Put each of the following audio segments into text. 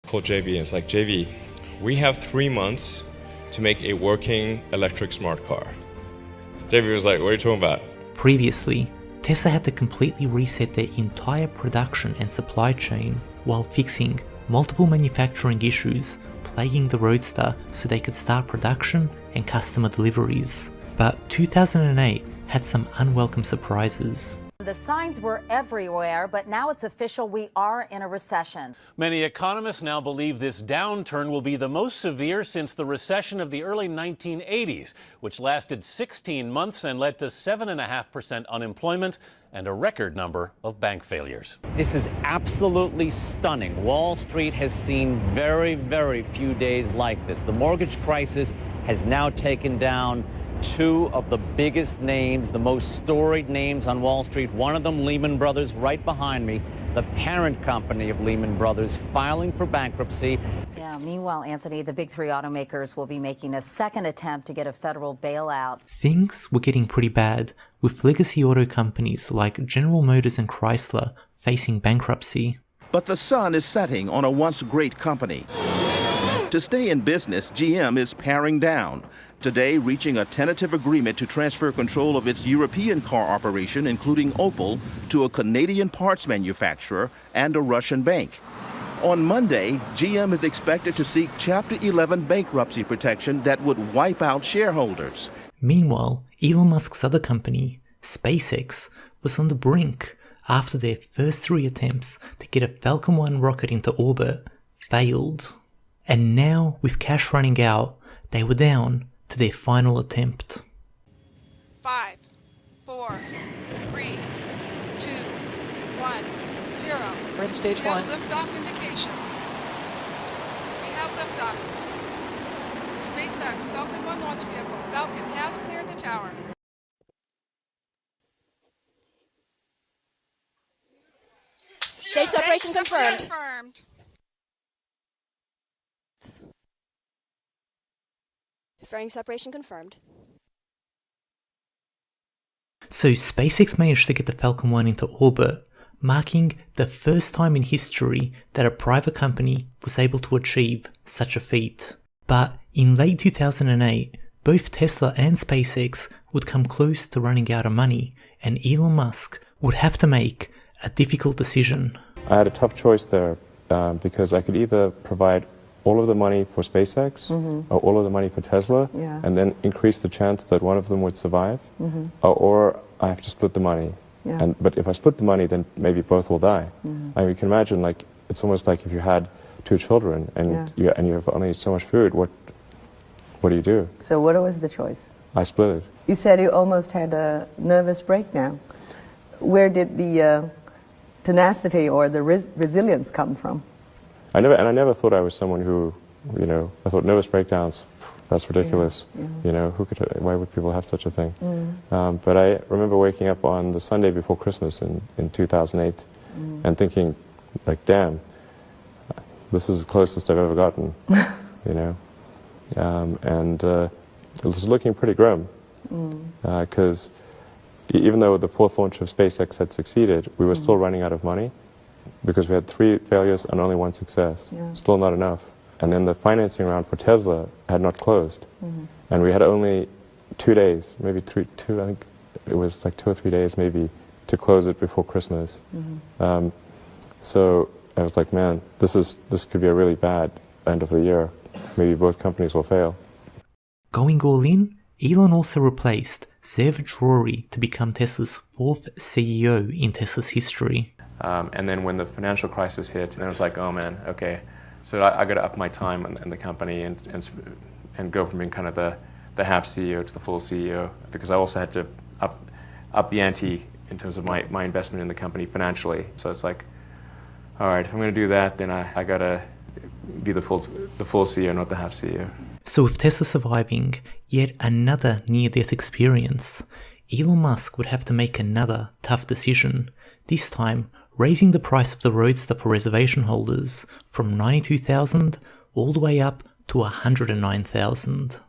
Called JV, and it's like, JV, we have 3 months to make a working electric smart car. JV was like, what are you talking about? Previously, Tesla had to completely reset their entire production and supply chain while fixing multiple manufacturing issues plaguing the Roadster so they could start production and customer deliveries. But 2008 had some unwelcome surprises. The signs were everywhere, but now it's official, we are in a recession. Many economists now believe this downturn will be the most severe since the recession of the early 1980s, which lasted 16 months and led to 7.5% unemployment and a record number of bank failures. This is absolutely stunning. Wall Street has seen very, very few days like this. The mortgage crisis has now taken down two of the biggest names, the most storied names on Wall Street. One of them, Lehman Brothers, right behind me, the parent company of Lehman Brothers, filing for bankruptcy. Yeah, meanwhile, Anthony, the big three automakers will be making a second attempt to get a federal bailout. Things were getting pretty bad, with legacy auto companies like General Motors and Chrysler facing bankruptcy. But the sun is setting on a once great company. To stay in business, GM is paring down. Today, reaching a tentative agreement to transfer control of its European car operation, including Opel, to a Canadian parts manufacturer and a Russian bank. On Monday, GM is expected to seek Chapter 11 bankruptcy protection that would wipe out shareholders. Meanwhile, Elon Musk's other company, SpaceX, was on the brink after their first 3 attempts to get a Falcon 9 rocket into orbit failed. And now, with cash running out, they were down to their final attempt. 5, 4, 3, 2, 1, 0. We're in stage 1. We have liftoff indication. We have liftoff. SpaceX Falcon 1 launch vehicle. Falcon has cleared the tower. Stage separation confirmed. Fairing separation confirmed. So SpaceX managed to get the Falcon 9 into orbit, marking the first time in history that a private company was able to achieve such a feat. But in late 2008, both Tesla and SpaceX would come close to running out of money, and Elon Musk would have to make a difficult decision. I had a tough choice there because I could either provide all of the money for SpaceX or all of the money for Tesla and then increase the chance that one of them would survive, or I have to split the money. But if I split the money, then maybe both will die. I mean, you can imagine, like, it's almost like if you had 2 children and you have only so much food, what do you do? So what was the choice? I split it. You said you almost had a nervous breakdown. Where did the tenacity or the resilience come from? I never thought I was someone who, I thought nervous breakdowns, that's ridiculous. Why would people have such a thing? But I remember waking up on the Sunday before Christmas in 2008 and thinking, like, damn, this is the closest I've ever gotten, and it was looking pretty grim, because even though the 4th launch of SpaceX had succeeded, we were still running out of money, because we had 3 failures and only 1 success. Still not enough. And then the financing round for Tesla had not closed. And we had only 2 days, maybe I think it was like 2 or 3 days maybe, to close it before Christmas. So I was like, man, this could be a really bad end of the year. Maybe both companies will fail. Going all in, Elon also replaced Zev Drury to become Tesla's 4th CEO in Tesla's history. And then when the financial crisis hit, and I was like, oh man, okay, so I got to up my time in the company and go from being kind of the half CEO to the full CEO, because I also had to up the ante in terms of my investment in the company financially. So it's like, all right, if I'm going to do that, then I got to be the full CEO, not the half CEO. So with Tesla surviving yet another near-death experience, Elon Musk would have to make another tough decision, this time raising the price of the Roadster for reservation holders from $92,000 all the way up to $109,000.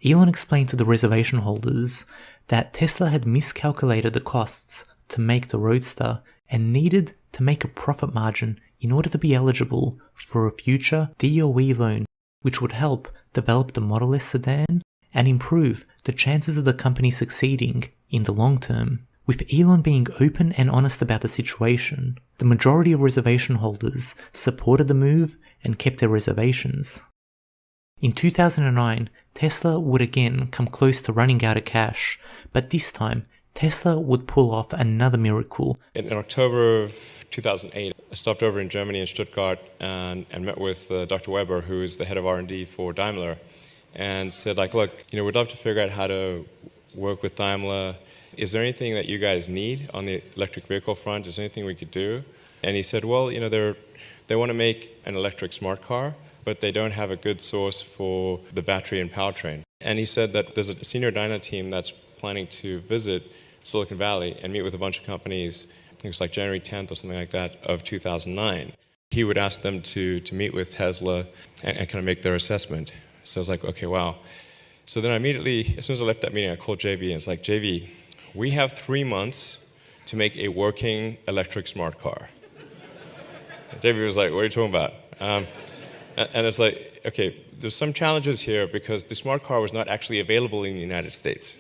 Elon explained to the reservation holders that Tesla had miscalculated the costs to make the Roadster and needed to make a profit margin in order to be eligible for a future DOE loan, which would help develop the Model S sedan and improve the chances of the company succeeding in the long term. With Elon being open and honest about the situation, the majority of reservation holders supported the move and kept their reservations. In 2009, Tesla would again come close to running out of cash, but this time Tesla would pull off another miracle. In October of 2008, I stopped over in Germany in Stuttgart and met with Dr. Weber, who's the head of R&D for Daimler, and said, like, look, we'd love to figure out how to work with Daimler. Is there anything that you guys need on the electric vehicle front? Is there anything we could do? And he said, well, they want to make an electric smart car, but they don't have a good source for the battery and powertrain. And he said that there's a senior Daimler team that's planning to visit Silicon Valley and meet with a bunch of companies, I think it was like January 10th or something like that, of 2009. He would ask them to meet with Tesla and kind of make their assessment. So I was like, okay, wow. So then I immediately, as soon as I left that meeting, I called JV and it's like, JV, we have 3 months to make a working electric smart car. JV was like, what are you talking about? And it's like, okay, there's some challenges here because the smart car was not actually available in the United States.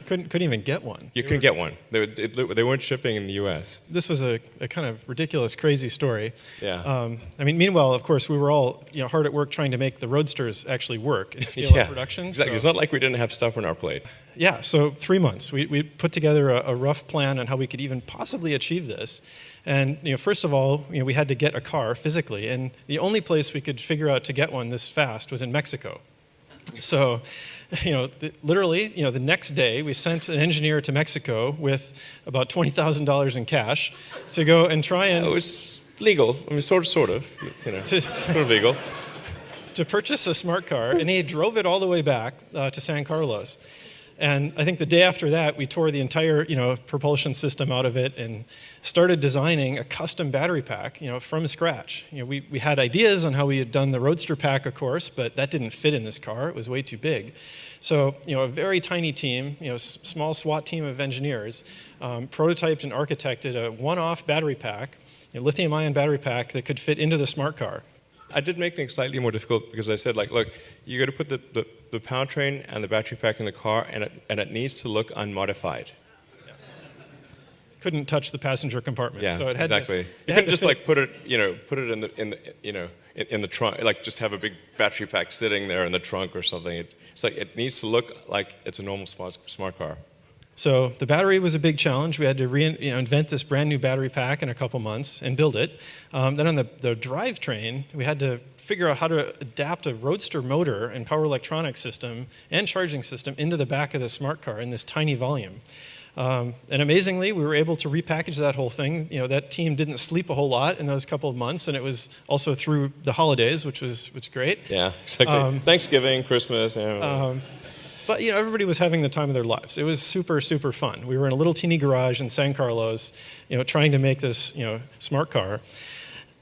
Couldn't even get one. You couldn't get one. They weren't shipping in the U.S. This was a kind of ridiculous, crazy story. Yeah. Meanwhile, of course, we were all hard at work trying to make the Roadsters actually work and scale up production. Exactly. So. It's not like we didn't have stuff on our plate. Yeah. So 3 months, we put together a rough plan on how we could even possibly achieve this. And first of all, we had to get a car physically, and the only place we could figure out to get one this fast was in Mexico. So, literally, the next day we sent an engineer to Mexico with about $20,000 in cash to go and try and... It was legal. I mean, sort of, sort of legal. To purchase a smart car, and he drove it all the way back to San Carlos. And I think the day after that, we tore the entire, propulsion system out of it and started designing a custom battery pack, from scratch. We had ideas on how we had done the Roadster pack, of course, but that didn't fit in this car. It was way too big. So, a very tiny team, small SWAT team of engineers, prototyped and architected a one-off battery pack, a lithium-ion battery pack that could fit into the smart car. I did make things slightly more difficult because I said, like, look, you got to put the powertrain and the battery pack in the car, and it needs to look unmodified. Yeah. Couldn't touch the passenger compartment. Yeah, so it had exactly. To, you couldn't just like put it in the trunk, like just have a big battery pack sitting there in the trunk or something. It's like it needs to look like it's a normal smart car. So the battery was a big challenge. We had to invent this brand new battery pack in a couple months and build it. Then on the drivetrain, we had to figure out how to adapt a Roadster motor and power electronics system and charging system into the back of the smart car in this tiny volume. And amazingly, we were able to repackage that whole thing. That team didn't sleep a whole lot in those couple of months, and it was also through the holidays, which was great. Yeah, exactly. Thanksgiving, Christmas. But everybody was having the time of their lives. It was super, super fun. We were in a little teeny garage in San Carlos, trying to make this, smart car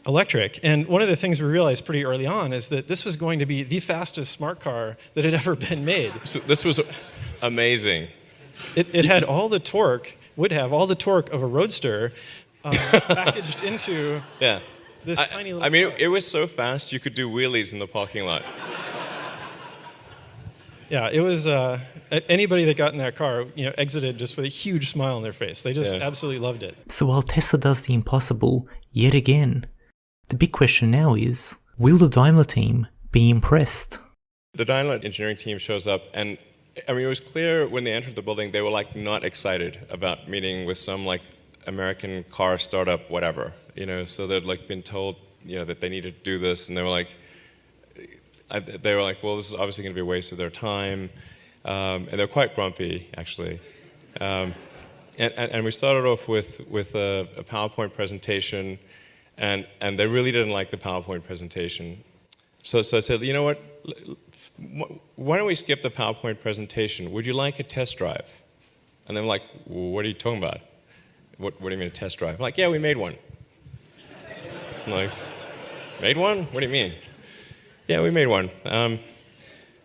electric. And one of the things we realized pretty early on is that this was going to be the fastest smart car that had ever been made. So this was amazing. It had all the torque, would have all the torque of a Roadster packaged into this tiny little car. It was so fast you could do wheelies in the parking lot. Yeah, it was, anybody that got in that car, exited just with a huge smile on their face. They just absolutely loved it. So while Tesla does the impossible yet again, the big question now is, will the Daimler team be impressed? The Daimler engineering team shows up, and it was clear when they entered the building, they were like not excited about meeting with some like American car startup, whatever. So they'd like been told, that they needed to do this, and they were like, well, this is obviously going to be a waste of their time. And they're quite grumpy, actually. And we started off with a PowerPoint presentation, and they really didn't like the PowerPoint presentation. So I said, you know what? Why don't we skip the PowerPoint presentation? Would you like a test drive? And they're like, well, what are you talking about? What do you mean a test drive? I'm like, yeah, we made one. I'm like, made one? What do you mean? Yeah, we made one.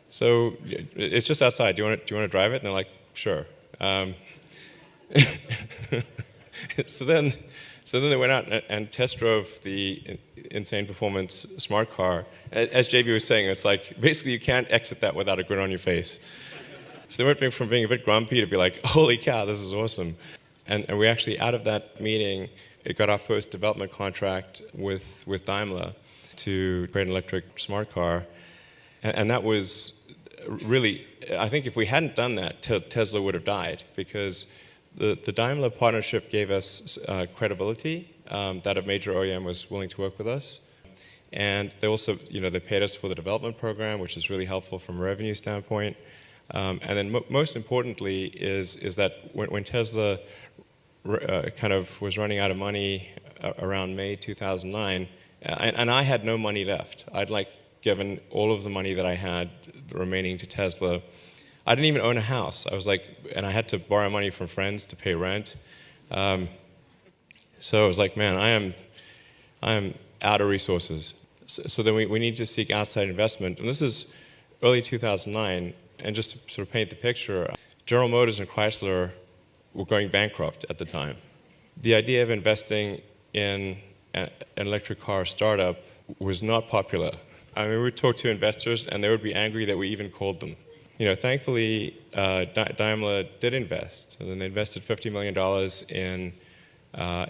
So it's just outside. Do you want to drive it? And they're like, sure. So So then they went out and test drove the insane performance smart car. As JB was saying, it's like, basically you can't exit that without a grin on your face. So they went from being a bit grumpy to be like, holy cow, this is awesome. And we actually, out of that meeting, it got our first development contract with Daimler to create an electric smart car. And that was really, I think if we hadn't done that, Tesla would have died, because the Daimler partnership gave us credibility that a major OEM was willing to work with us. And they also, they paid us for the development program, which is really helpful from a revenue standpoint. And then most importantly is that when Tesla kind of was running out of money around May 2009, and I had no money left. I'd given all of the money that I had remaining to Tesla. I didn't even own a house. And I had to borrow money from friends to pay rent. So I was like, man, I am out of resources. So then we need to seek outside investment. And this is early 2009. And just to sort of paint the picture, General Motors and Chrysler were going bankrupt at the time. The idea of investing in an electric car startup was not popular. I mean, we would talk to investors, and they would be angry that we even called them. Thankfully, Daimler did invest. And then they invested $50 million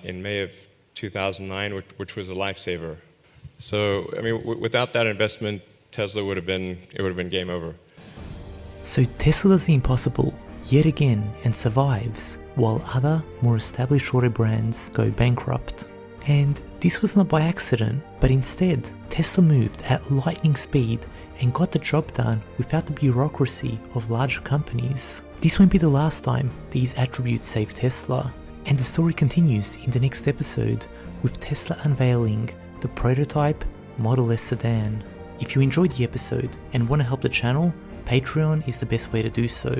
in May of 2009, which was a lifesaver. So, I mean, without that investment, Tesla would have been game over. So Tesla does the impossible yet again and survives, while other, more established auto brands go bankrupt. And this was not by accident, but instead, Tesla moved at lightning speed and got the job done without the bureaucracy of larger companies. This won't be the last time these attributes saved Tesla, and the story continues in the next episode with Tesla unveiling the prototype Model S sedan. If you enjoyed the episode and want to help the channel, Patreon is the best way to do so.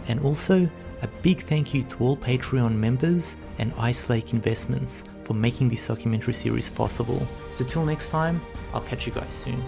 And also, a big thank you to all Patreon members and Ice Lake Investments for making this documentary series possible. So till next time, I'll catch you guys soon.